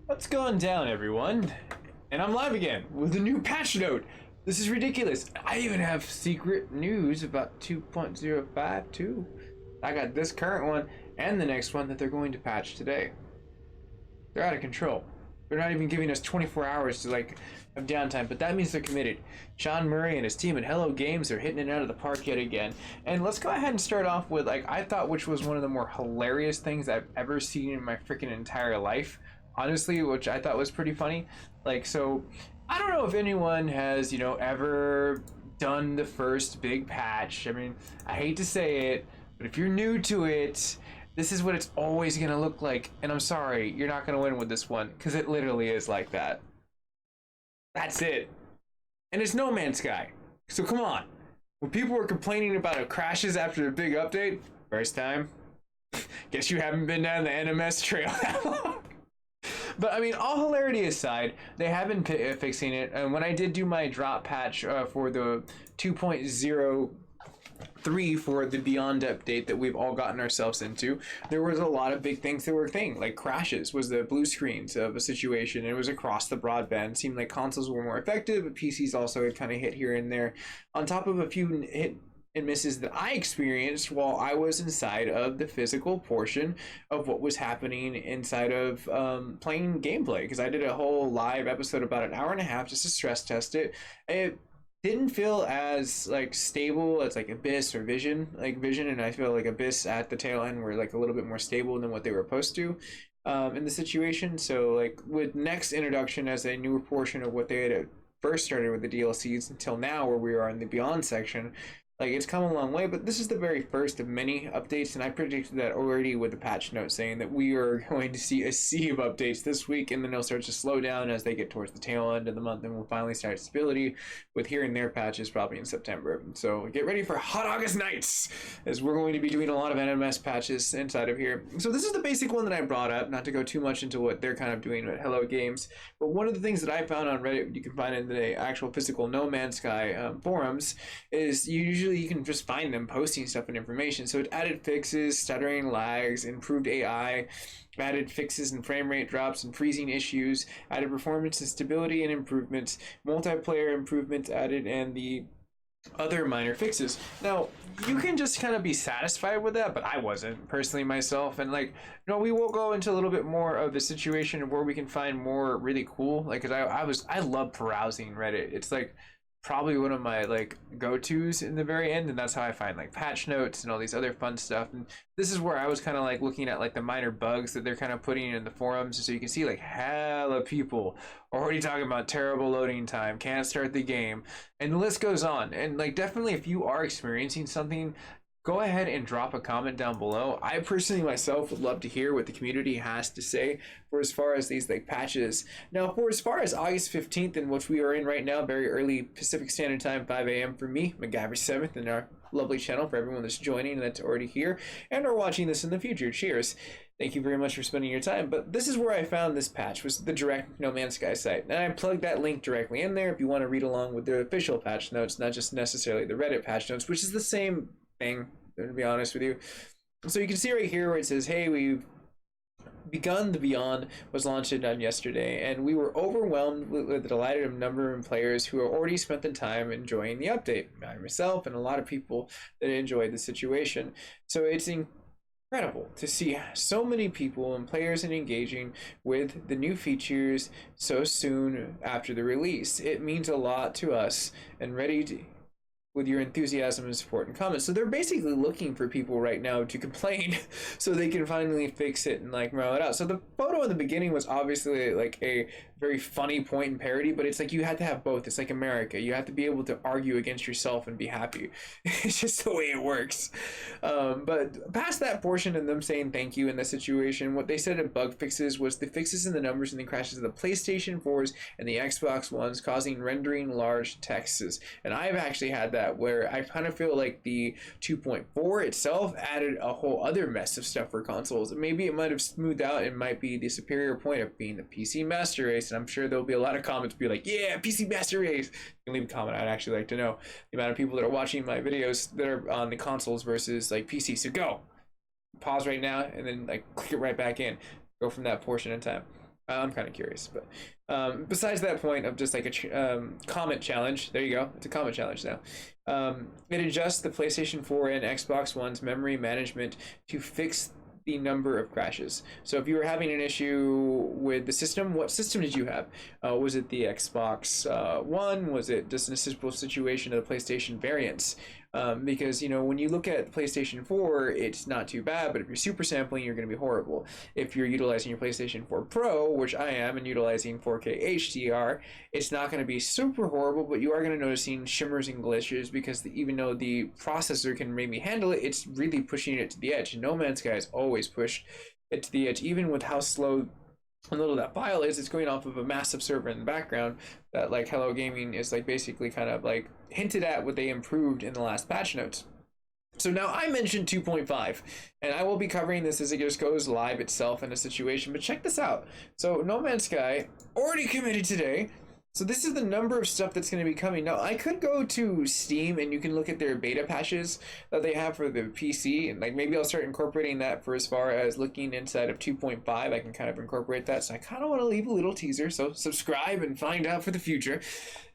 What's going down, everyone? And I'm live again with a new patch note. This is ridiculous. I even have secret news about 2.052. I got this current one and the next one that they're going to patch today. They're out of control. They're not even giving us 24 hours to of downtime, but that means they're committed. Sean Murray and his team at Hello Games are hitting it out of the park yet again. And let's go ahead and start off with I thought which was one of the more hilarious things I've ever seen in my freaking entire life. Honestly, which I thought was pretty funny. So I don't know if anyone has, ever done the first big patch. I mean, I hate to say it, but if you're new to it, this is what it's always gonna look like. And I'm sorry, you're not gonna win with this one, because it literally is like that. That's it. And it's No Man's Sky. So come on. When people were complaining about it crashes after the big update, first time, guess you haven't been down the NMS trail that long. But I mean, all hilarity aside, they have been fixing it. And when I did do my drop patch for the 2.03 for the Beyond update that we've all gotten ourselves into, there was a lot of big things that were like crashes was the blue screens of a situation. It was across the broadband. It seemed like consoles were more effective, but PCs also had kind of hit here and there. On top of a few hit and misses that I experienced while I was inside of the physical portion of what was happening inside of playing gameplay, because I did a whole live episode about an hour and a half just to stress test it. It didn't feel as stable as Abyss or Vision, and I feel like Abyss at the tail end were a little bit more stable than what they were supposed to in the situation. So with next introduction as a newer portion of what they had first started with the DLCs until now where we are in the Beyond section, it's come a long way, but this is the very first of many updates, and I predicted that already with the patch note saying that we are going to see a sea of updates this week, and then they'll start to slow down as they get towards the tail end of the month, and we'll finally start stability with here and there patches probably in September. So get ready for hot August nights, as we're going to be doing a lot of NMS patches inside of here. So this is the basic one that I brought up, not to go too much into what they're kind of doing at Hello Games, but one of the things that I found on Reddit, you can find in the actual physical No Man's Sky forums, is usually you can just find them posting stuff and information. So it added fixes, stuttering, lags, improved AI, added fixes and frame rate drops and freezing issues, added performance and stability and improvements, multiplayer improvements added, and the other minor fixes. Now you can just kind of be satisfied with that, but I wasn't personally myself. And we will go into a little bit more of the situation of where we can find more really cool, because I love perusing Reddit. It's probably one of my go-tos in the very end, and that's how I find patch notes and all these other fun stuff. And this is where I was kind of looking at the minor bugs that they're kind of putting in the forums, so you can see hella people already talking about terrible loading time, can't start the game, and the list goes on. And definitely if you are experiencing something, go ahead and drop a comment down below. I personally myself would love to hear what the community has to say for as far as these patches. Now, for as far as August 15th, in which we are in right now, very early Pacific Standard Time, 5 a.m. for me, MacGyver 7th, and our lovely channel for everyone that's joining and that's already here and are watching this in the future. Cheers. Thank you very much for spending your time. But this is where I found this patch, was the direct No Man's Sky site. And I plugged that link directly in there if you want to read along with the official patch notes, not just necessarily the Reddit patch notes, which is the same thing, to be honest with you. So you can see right here where it says, hey, we've begun the Beyond, was launched on yesterday, and we were overwhelmed with the delighted number of players who have already spent the time enjoying the update. I myself and a lot of people that enjoyed the situation. So it's incredible to see so many people and players engaging with the new features so soon after the release. It means a lot to us, and ready to with your enthusiasm and support and comments. So they're basically looking for people right now to complain so they can finally fix it and roll it out. So the photo in the beginning was obviously a very funny point and parody, but it's you had to have both. It's like America. You have to be able to argue against yourself and be happy. It's just the way it works. But past that portion and them saying thank you in the situation, what they said of bug fixes was the fixes in the numbers and the crashes of the PlayStation 4s and the Xbox Ones, causing rendering large texts. And I've actually had that, where I kind of feel like the 2.4 itself added a whole other mess of stuff for consoles. Maybe it might have smoothed out and might be the superior point of being the PC Master Race, and I'm sure there'll be a lot of comments be like, yeah, PC Master Race. You can leave a comment. I'd actually like to know the amount of people that are watching my videos that are on the consoles versus PC. So go pause right now and then click it right back in, go from that portion in time. I'm kind of curious, but besides that point of just like a comment challenge, there you go. It's a comment challenge now. It adjusts the PlayStation 4 and Xbox One's memory management to fix the number of crashes. So if you were having an issue with the system, what system did you have? Was it the Xbox One? Was it just an simple situation of the PlayStation variants? Because you know, when you look at PlayStation 4, it's not too bad, but if you're super sampling, you're going to be horrible. If you're utilizing your PlayStation 4 Pro, which I am, and utilizing 4K HDR, it's not going to be super horrible, but you are going to noticing shimmers and glitches because even though the processor can maybe handle it, it's really pushing it to the edge. No Man's Sky has always pushed it to the edge, even with how slow and little that file is. It's going off of a massive server in the background that like Hello Gaming is like basically kind of like hinted at what they improved in the last patch notes. So now I mentioned 2.5, and I will be covering this as it just goes live itself in a situation, but check this out. So No Man's Sky already committed today. So this is the number of stuff that's going to be coming. Now, I could go to Steam and you can look at their beta patches that they have for the PC, and like maybe I'll start incorporating that for as far as looking inside of 2.5. I can kind of incorporate that. So I kind of want to leave a little teaser. So subscribe and find out for the future,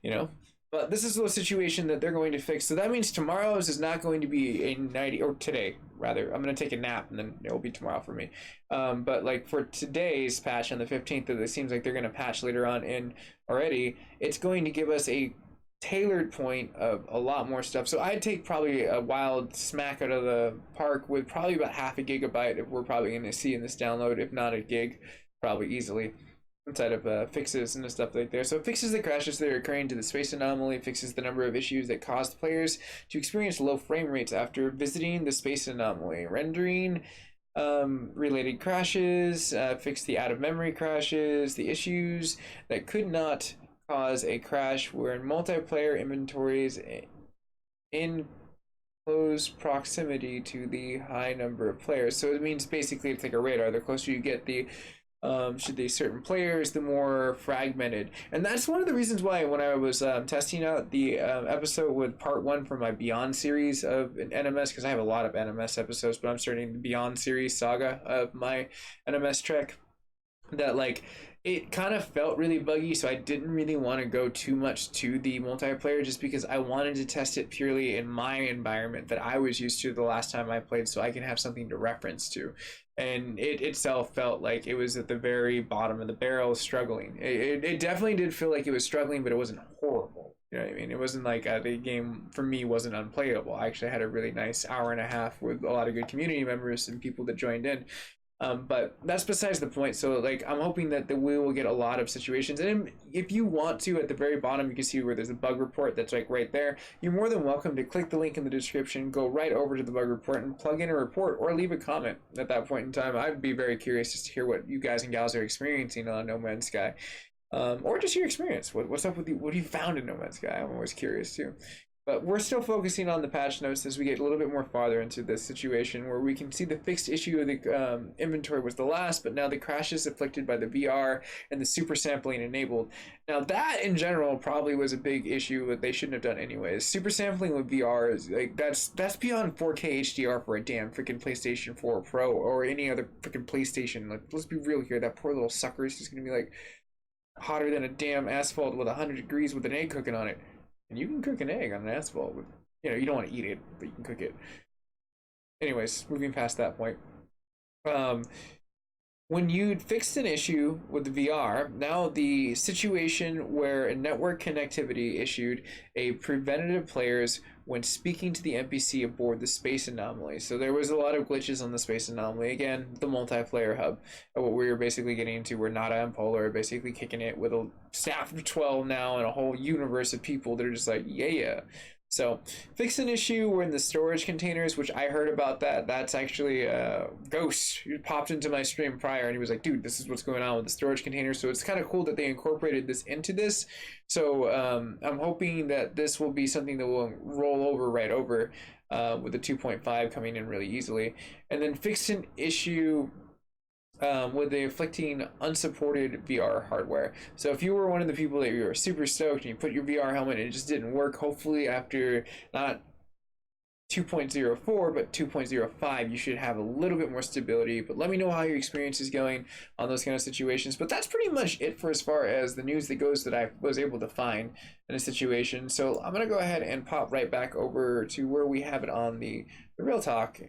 you know. But this is the situation that they're going to fix. So that means tomorrow's is not going to be a 90, or today, rather. I'm going to take a nap and then it will be tomorrow for me. But like for today's patch on the 15th, that it seems like they're going to patch later on in already, it's going to give us a tailored point of a lot more stuff. So I'd take probably a wild smack out of the park with probably about half a gigabyte if we're probably going to see in this download, if not a gig, probably easily. Inside of fixes and stuff like there. So it fixes the crashes that are occurring to the space anomaly, fixes the number of issues that caused players to experience low frame rates after visiting the space anomaly, rendering related crashes, fix the out of memory crashes, the issues that could not cause a crash were in multiplayer inventories in close proximity to the high number of players. So it means basically it's like a radar. The closer you get the should they certain players, the more fragmented. And that's one of the reasons why when I was testing out the episode with part 1 for my Beyond series of NMS, because I have a lot of NMS episodes, but I'm starting the Beyond series saga of my NMS trek, that like it kind of felt really buggy, so I didn't really want to go too much to the multiplayer just because I wanted to test it purely in my environment that I was used to the last time I played, so I can have something to reference to. And it itself felt like it was at the very bottom of the barrel, struggling. It definitely did feel like it was struggling, but it wasn't horrible. You know what I mean? It wasn't like the game for me wasn't unplayable. I actually had a really nice hour and a half with a lot of good community members and people that joined in. But that's besides the point. So like I'm hoping that we will get a lot of situations, and if you want to, at the very bottom you can see where there's a bug report that's like right there. You're more than welcome to click the link in the description, go right over to the bug report and plug in a report or leave a comment at that point in time. I'd be very curious just to hear what you guys and gals are experiencing on No Man's Sky, or just your experience. What's up with you? What have you found in No Man's Sky? I'm always curious too. But we're still focusing on the patch notes as we get a little bit more farther into this situation, where we can see the fixed issue of the inventory was the last, but now the crashes afflicted by the VR and the super sampling enabled. Now that in general probably was a big issue that they shouldn't have done anyways. Super sampling with VR is like that's beyond 4K HDR for a damn freaking PlayStation 4 Pro or any other freaking PlayStation. Like, let's be real here, that poor little sucker is just gonna be like hotter than a damn asphalt with 100 degrees with an egg cooking on it. And you can cook an egg on an asphalt with, you know, you don't want to eat it, but you can cook it. Anyways, moving past that point. When you'd fixed an issue with the VR, now the situation where a network connectivity issued a preventative players when speaking to the NPC aboard the space anomaly. So there was a lot of glitches on the space anomaly. Again, the multiplayer hub. What we were basically getting into, we're not and Polar basically kicking it with a staff of 12 now and a whole universe of people that are just like, yeah. So fix an issue where in the storage containers, which I heard about that's actually Ghost, who popped into my stream prior and he was like, dude, this is what's going on with the storage containers. So it's kind of cool that they incorporated this into this. So I'm hoping that this will be something that will roll over right over with the 2.5 coming in really easily. And then fix an issue with the afflicting unsupported VR hardware. So if you were one of the people that you were super stoked and you put your VR helmet and it just didn't work, hopefully after not 2.04, but 2.05 you should have a little bit more stability. But let me know how your experience is going on those kind of situations. But that's pretty much it for as far as the news that goes that I was able to find in a situation. So I'm gonna go ahead and pop right back over to where we have it on the real talk.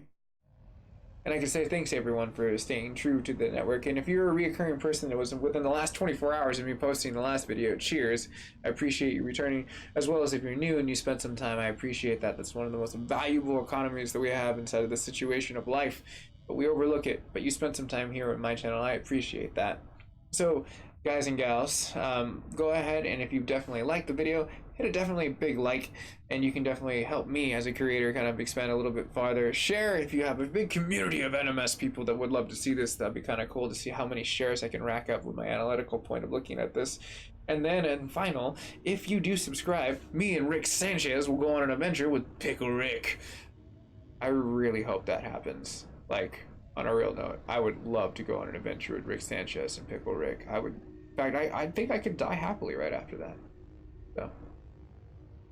And I can say thanks everyone for staying true to the network. And if you're a reoccurring person that was within the last 24 hours of me posting the last video, cheers. I appreciate you returning. As well as if you're new and you spent some time, I appreciate that. That's one of the most valuable economies that we have inside of the situation of life. But we overlook it. But you spent some time here on my channel. I appreciate that. So, guys and gals, go ahead and if you definitely liked the video, hit a definitely big like, and you can definitely help me as a creator kind of expand a little bit farther. Share if you have a big community of NMS people that would love to see this. That'd be kind of cool to see how many shares I can rack up with my analytical point of looking at this. And then, and final, if you do subscribe, me and Rick Sanchez will go on an adventure with Pickle Rick. I really hope that happens. Like, on a real note, I would love to go on an adventure with Rick Sanchez and Pickle Rick. I would, in fact, I think I could die happily right after that. So,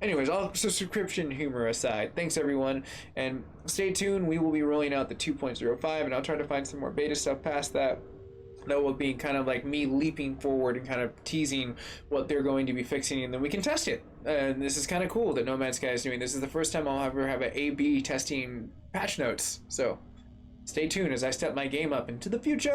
anyways, all subscription humor aside, thanks everyone, and stay tuned. We will be rolling out the 2.05, and I'll try to find some more beta stuff past that. That will be kind of like me leaping forward and kind of teasing what they're going to be fixing, and then we can test it. And this is kind of cool that No Man's Sky is doing. This is the first time I'll ever have an A/B testing patch notes. So stay tuned as I step my game up into the future.